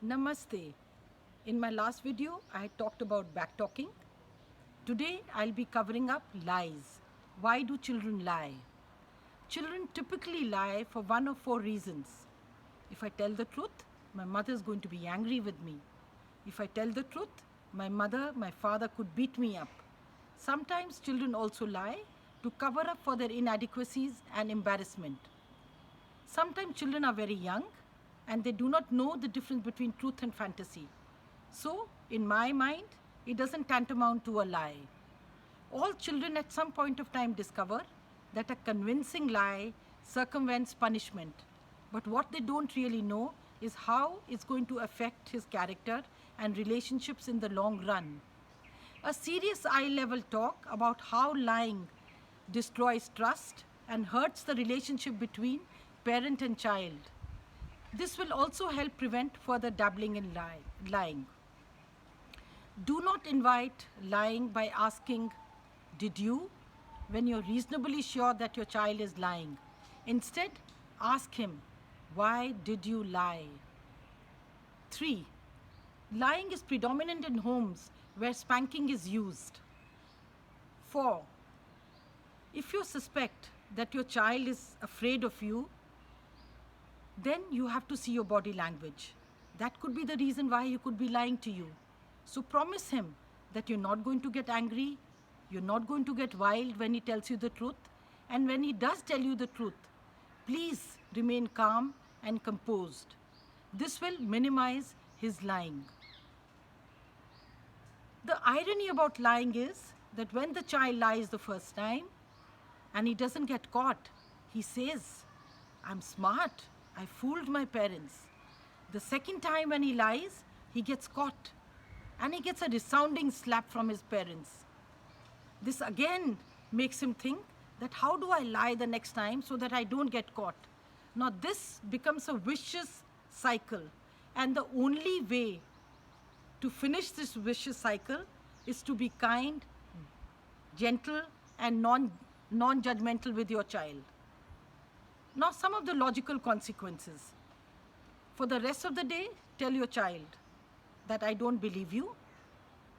Namaste. In my last video, I talked about backtalking. Today, I'll be covering up lies. Why do children lie? Children typically lie for one of four reasons. If I tell the truth, my mother is going to be angry with me. If I tell the truth, my father could beat me up. Sometimes children also lie to cover up for their inadequacies and embarrassment. Sometimes children are very young and they do not know the difference between truth and fantasy. So, in my mind, it doesn't tantamount to a lie. All children at some point of time discover that a convincing lie circumvents punishment. But what they don't really know is how it's going to affect his character and relationships in the long run. A serious eye-level talk about how lying destroys trust and hurts the relationship between parent and child. This will also help prevent further dabbling in lying. Do not invite lying by asking, "Did you?" when you're reasonably sure that your child is lying. Instead, ask him, "Why did you lie?" 3. Lying is predominant in homes where spanking is used. 4. If you suspect that your child is afraid of you, then you have to see your body language. That could be the reason why he could be lying to you. So promise him that you're not going to get angry, you're not going to get wild when he tells you the truth, and when he does tell you the truth, please remain calm and composed. This will minimize his lying. The irony about lying is that when the child lies the first time and he doesn't get caught, he says, "I'm smart, I fooled my parents." The second time when he lies, he gets caught and he gets a resounding slap from his parents. This again makes him think that how do I lie the next time so that I don't get caught? Now this becomes a vicious cycle, and the only way to finish this vicious cycle is to be kind, gentle, and non-judgmental with your child. Now some of the logical consequences. For the rest of the day, tell your child that I don't believe you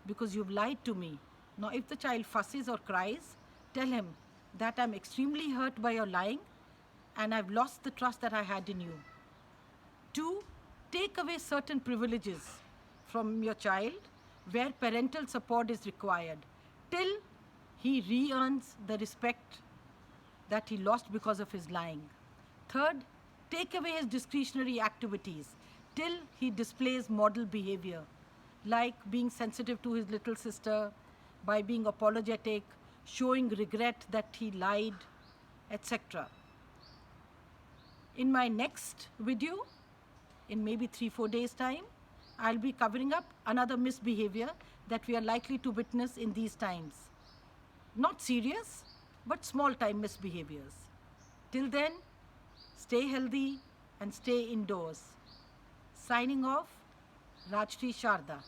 because you've lied to me. Now if the child fusses or cries, tell him that I'm extremely hurt by your lying and I've lost the trust that I had in you. 2. Take away certain privileges from your child where parental support is required till he re-earns the respect that he lost because of his lying. 3rd, take away his discretionary activities till he displays model behavior, like being sensitive to his little sister, by being apologetic, showing regret that he lied, etc. In my next video, in maybe 3-4 days' time, I'll be covering up another misbehavior that we are likely to witness in these times. Not serious, but small-time misbehaviors. Till then, stay healthy and stay indoors. Signing off, Rajshri Sharda.